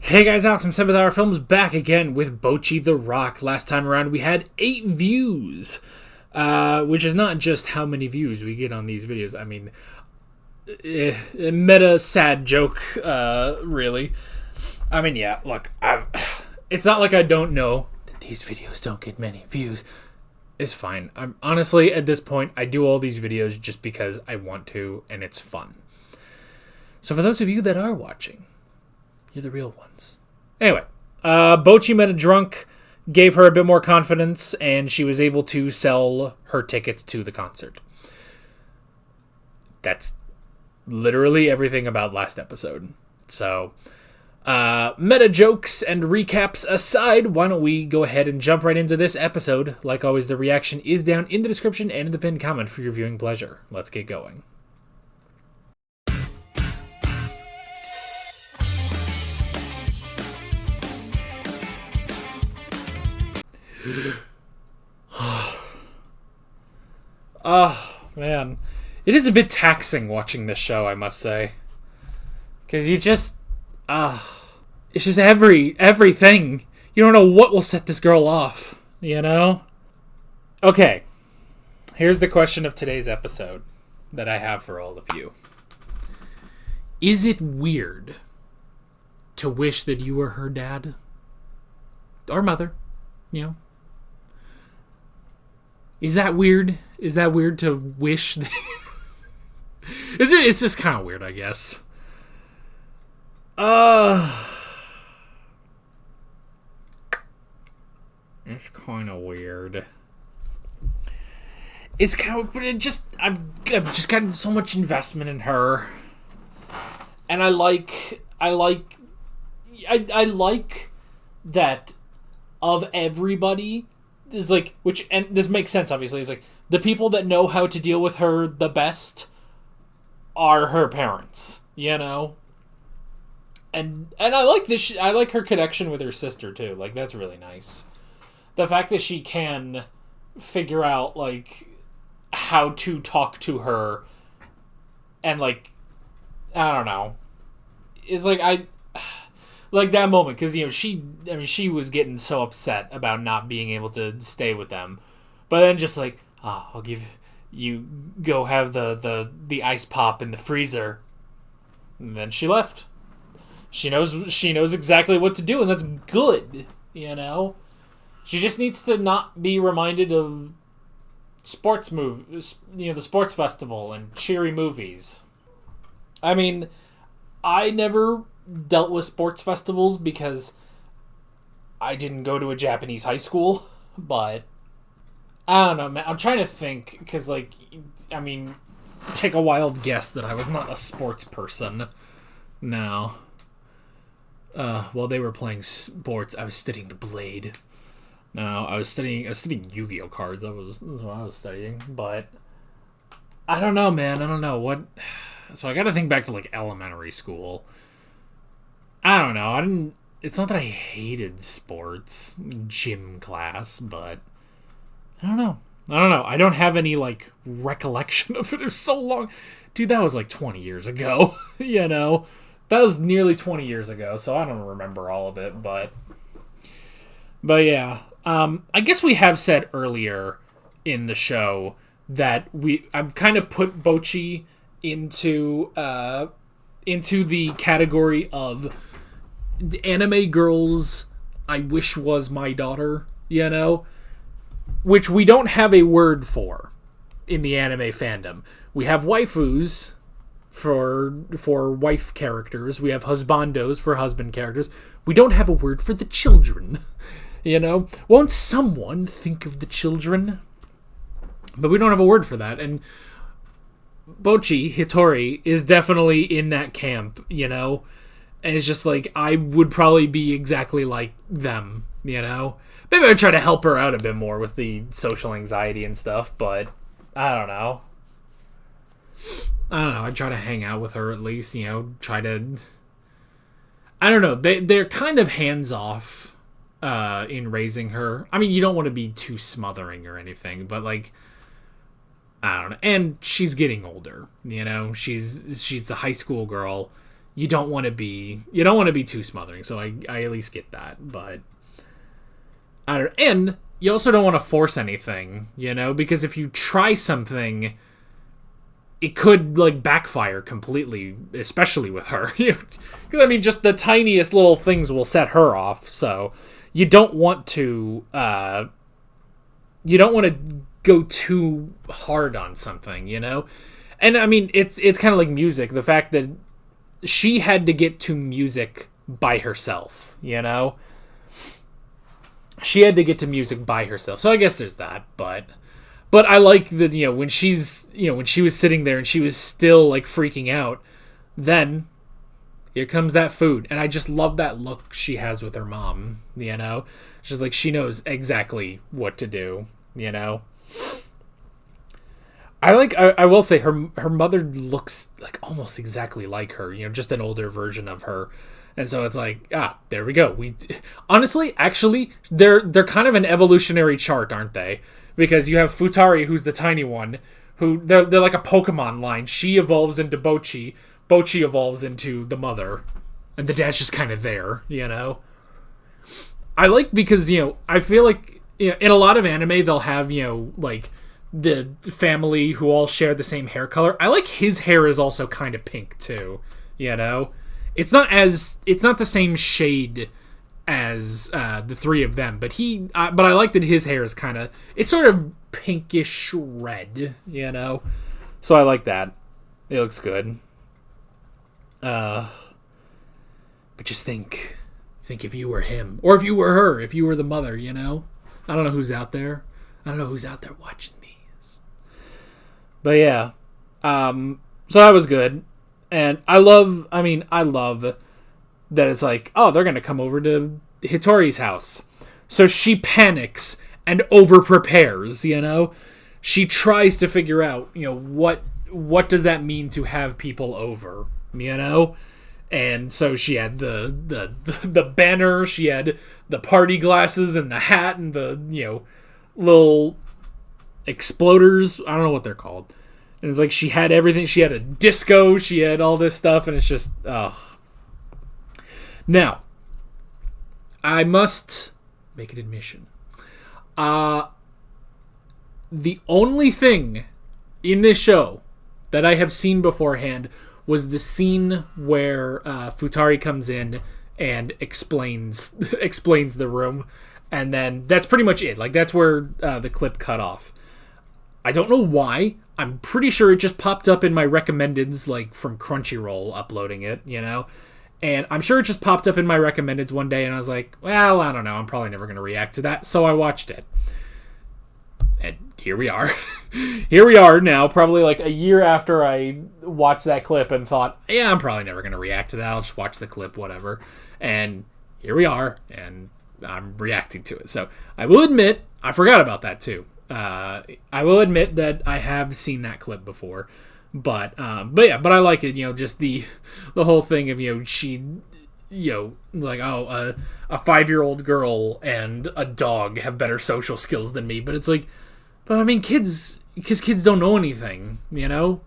Hey guys, Alex from 7th Hour Films back again with Bocchi The Rock. Last time around we had 8 views, which is not just how many views we get on these videos. I mean, meta sad joke, really. I mean, yeah, look, it's not like I don't know that these videos don't get many views. It's fine. I'm honestly, at this point, I do all these videos just because I want to, and it's fun. So for those of you that are watching, you're the real ones. Anyway, Bocchi met a drunk, gave her a bit more confidence, and she was able to sell her ticket to the concert. That's literally everything about last episode. So, meta jokes and recaps aside, why don't we go ahead and jump right into this episode? Like always, the reaction is down in the description and in the pinned comment for your viewing pleasure. Let's get going. Oh, man. It is a bit taxing watching this show, I must say. Because you just... it's just everything. You don't know what will set this girl off, you know? Okay. Here's the question of today's episode that I have for all of you. Is it weird to wish that you were her dad? Or mother, you know? Is that weird? Is that weird to wish? It's just kind of weird, I guess. It's kind of weird. It's kind of, but I've just gotten so much investment in her, and I like that of everybody. Is like, which, and this makes sense, obviously, is like the people that know how to deal with her the best are her parents, you know? And I like this, I like her connection with her sister too, like, that's really nice. The fact that she can figure out, like, how to talk to her, and, like, I don't know, it's like, like that moment, because, you know, she was getting so upset about not being able to stay with them. But then just like, I'll give you, go have the ice pop in the freezer. And then she left. She knows exactly what to do, and that's good, you know? She just needs to not be reminded of sports movies, you know, the sports festival and cheery movies. I mean, I never dealt with sports festivals because I didn't go to a Japanese high school, but I don't know, man. I'm trying to think, because, like, I mean, take a wild guess that I was not a sports person. No. While they were playing sports, I was studying the blade. No, I was studying Yu-Gi-Oh cards. That's what I was studying, but I don't know, man. I don't know what. So I got to think back to, like, elementary school. I don't know. It's not that I hated sports, gym class, but I don't know. I don't have any, like, recollection of it. It was so long. Dude, that was like 20 years ago, you know? That was nearly 20 years ago, so I don't remember all of it, but yeah. I guess we have said earlier in the show that I've kind of put Bocchi into the category of anime girls I wish was my daughter, you know? Which we don't have a word for in the anime fandom. We have waifus for wife characters. We have husbandos for husband characters. We don't have a word for the children, you know? Won't someone think of the children? But we don't have a word for that, and Bocchi Hitori is definitely in that camp, you know? And it's just like, I would probably be exactly like them, you know? Maybe I'd try to help her out a bit more with the social anxiety and stuff, but I don't know. I'd try to hang out with her at least, you know, try to... I don't know, they're kind of hands-off in raising her. I mean, you don't want to be too smothering or anything, but, like, I don't know. And she's getting older, you know? She's a high school girl. you don't want to be too smothering. So I at least get that, but I don't. And you also don't want to force anything, because if you try something, it could like backfire completely, especially with her. Because I mean, just the tiniest little things will set her off. So you don't want to go too hard on something, And I mean, it's kind of like music. The fact that she had to get to music by herself, She had to get to music by herself. So I guess there's that, but I like that, when she was sitting there and she was still like freaking out, then here comes that food. And I just love that look she has with her mom, She's like, she knows exactly what to do, I will say her mother looks like almost exactly like her, just an older version of her. And so it's like, there we go. Honestly, actually, they're kind of an evolutionary chart, aren't they? Because you have Futari, who's the tiny one, who they're like a Pokemon line. She evolves into Bocchi. Bocchi evolves into the mother, and the dad's just kind of there, I like because I feel like in a lot of anime they'll have like the family who all share the same hair color. I like his hair is also kind of pink too, It's not the same shade as the three of them, but I like that his hair is it's sort of pinkish red, So I like that. It looks good. But just think if you were him, or if you were her, if you were the mother, I don't know who's out there. I don't know who's out there watching these. But yeah, so that was good. And I love that it's like, oh, they're going to come over to Hitori's house. So she panics and over-prepares, She tries to figure out, what does that mean to have people over, And so she had the banner, she had the party glasses and the hat and the, little exploders. I don't know what they're called. And it's like she had everything. She had a disco. She had all this stuff. And it's just, ugh. Now, I must make an admission. The only thing in this show that I have seen beforehand was the scene where Futari comes in and explains the room. And then that's pretty much it. Like, that's where the clip cut off. I don't know why. I'm pretty sure it just popped up in my recommendeds, like, from Crunchyroll uploading it, And I'm sure it just popped up in my recommendeds one day, and I was like, well, I don't know. I'm probably never going to react to that. So I watched it. And here we are. Here we are now, probably like a year after I watched that clip and thought, yeah, I'm probably never going to react to that. I'll just watch the clip, whatever. And here we are, and I'm reacting to it. So I will admit, I forgot about that too. I will admit that I have seen that clip before, but I like it. Just the whole thing of she, like, oh, a 5-year-old girl and a dog have better social skills than me. But it's like, but I mean, kids don't know anything.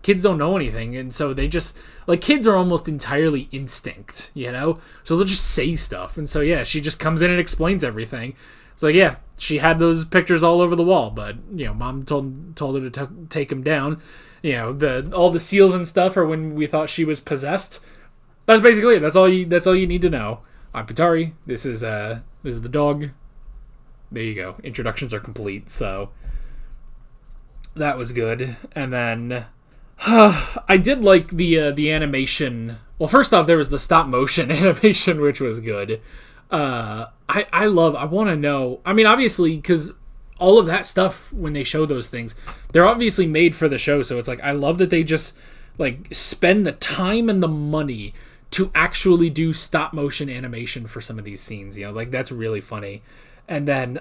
Kids don't know anything, and so they just like kids are almost entirely instinct. So they'll just say stuff, and so yeah, she just comes in and explains everything. It's like, yeah, she had those pictures all over the wall, but mom told her to take them down. All the seals and stuff are when we thought she was possessed. That's basically it. That's all you need to know. I'm Futari. This is the dog. There you go. Introductions are complete. So that was good. And then I did like the animation. Well, first off, there was the stop motion animation, which was good. I want to know, I mean, obviously, because all of that stuff, when they show those things, they're obviously made for the show, so it's like, I love that they just, like, spend the time and the money to actually do stop motion animation for some of these scenes, like, that's really funny. And then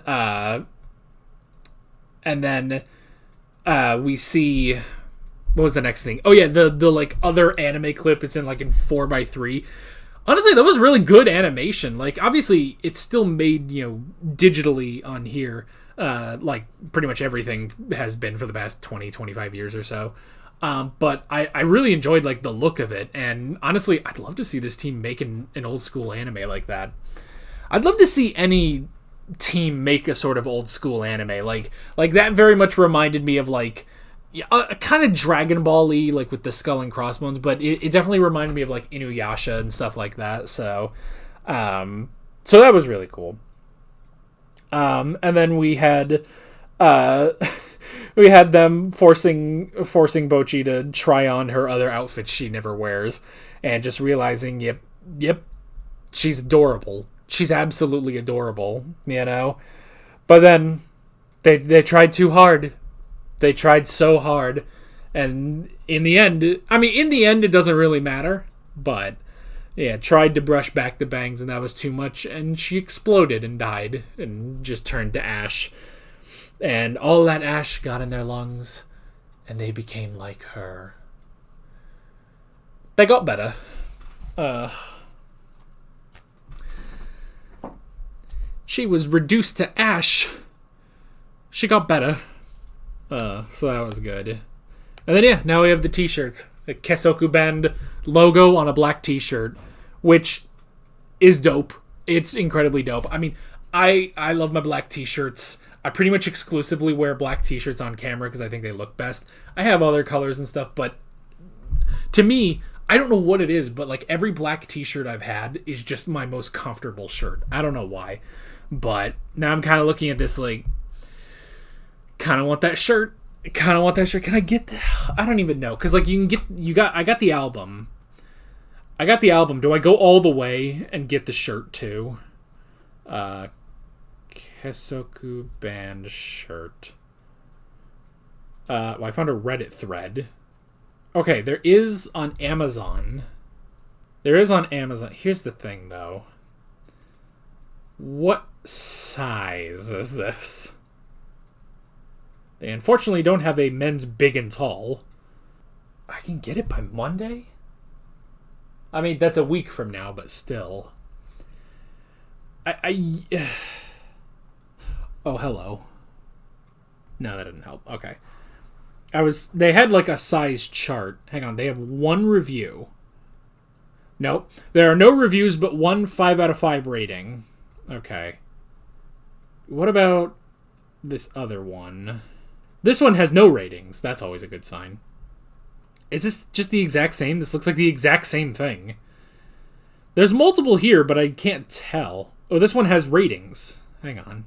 we see, what was the next thing? Oh yeah, the like, other anime clip, it's in 4:3. Honestly, that was really good animation. Like, obviously, it's still made, digitally on here. Like, pretty much everything has been for the past 20, 25 years or so. But I really enjoyed like the look of it, and honestly, I'd love to see this team make an old school anime like that. I'd love to see any team make a sort of old school anime like that. Very much reminded me of like a kind of Dragon Ball-y, like with the skull and crossbones, but it definitely reminded me of like Inuyasha and stuff like that. So that was really cool. And then we had we had them forcing Bocchi to try on her other outfits she never wears, and just realizing, yep, she's adorable. She's absolutely adorable, you know? But then they tried too hard. They tried so hard. And in the end, it doesn't really matter. But, yeah, tried to brush back the bangs, and that was too much. And she exploded and died and just turned to ash. And all that ash got in their lungs, and they became like her. They got better. She was reduced to ash. She got better. So that was good. And then, yeah, now we have the t-shirt. The Kesoku Band logo on a black t-shirt, which is dope. It's incredibly dope. I mean, I love my black t-shirts. I pretty much exclusively wear black t-shirts on camera because I think they look best. I have other colors and stuff, but to me, I don't know what it is, but like every black t-shirt I've had is just my most comfortable shirt. I don't know why. But now I'm kind of looking at this like, kind of want that shirt. Kind of want that shirt. Can I get that? I don't even know. Because like I got the album. Do I go all the way and get the shirt too? Kesoku Band shirt. Well, I found a Reddit thread. Okay, there is on Amazon. Here's the thing though. What size is this? They unfortunately don't have a men's big and tall. I can get it by Monday? I mean, that's a week from now, but still. Oh, hello. No, that didn't help. Okay. They had like a size chart. Hang on, they have one review. Nope. There are no reviews, but one 5 out of 5 rating. Okay. What about this other one? This one has no ratings. That's always a good sign. Is this just the exact same? This looks like the exact same thing. There's multiple here, but I can't tell. Oh, this one has ratings. Hang on.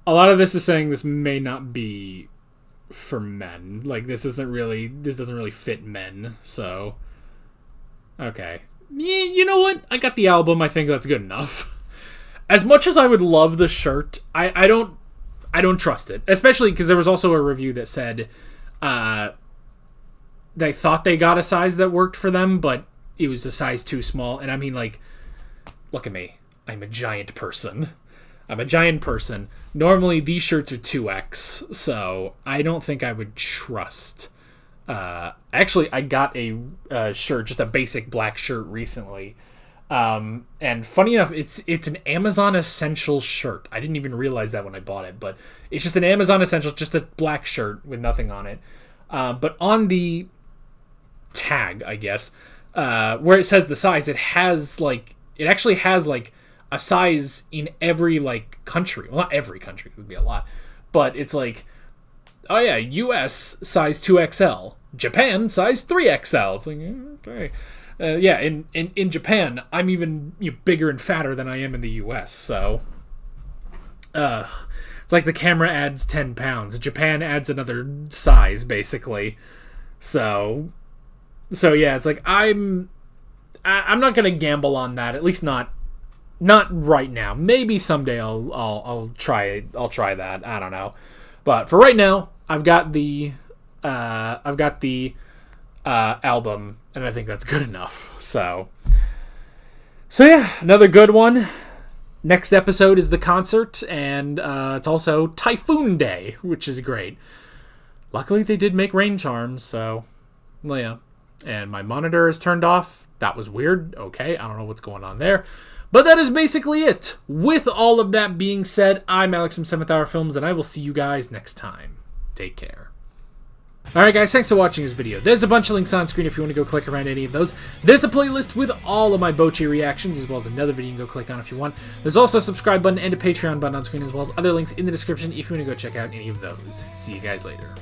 A lot of this is saying this may not be for men. Like, this doesn't really fit men, so... Okay. You know what? I got the album. I think that's good enough. As much as I would love the shirt, I don't trust it. Especially because there was also a review that said they thought they got a size that worked for them, but it was a size too small. And I mean, like, look at me. I'm a giant person. Normally, these shirts are 2X, so I don't think I would trust... Actually, I got a shirt, just a basic black shirt recently. And funny enough, it's an Amazon Essential shirt. I didn't even realize that when I bought it, but it's just an Amazon Essential, just a black shirt with nothing on it. But on the tag, I guess, where it says the size, it actually has a size in every like country. Well, not every country, it would be a lot, but it's like, oh yeah, US size 2XL, Japan size 3XL. It's like, okay. Yeah, in Japan, I'm even bigger and fatter than I am in the US, so... it's like the camera adds 10 pounds. Japan adds another size, basically. So yeah, it's like, I'm not gonna gamble on that, at least not right now. Maybe someday I'll try it. I'll try that, I don't know. But for right now, I've got the album, and I think that's good enough. So yeah, another good one. Next episode is the concert, and it's also Typhoon Day, which is great. Luckily, they did make rain charms, so well, yeah. And my monitor is turned off. That was weird. Okay, I don't know what's going on there. But that is basically it. With all of that being said, I'm Alex from 7th Hour Films, and I will see you guys next time. Take care. Alright guys, thanks for watching this video. There's a bunch of links on screen if you want to go click around any of those. There's a playlist with all of my Bocchi reactions, as well as another video you can go click on if you want. There's also a subscribe button and a Patreon button on screen, as well as other links in the description if you want to go check out any of those. See you guys later.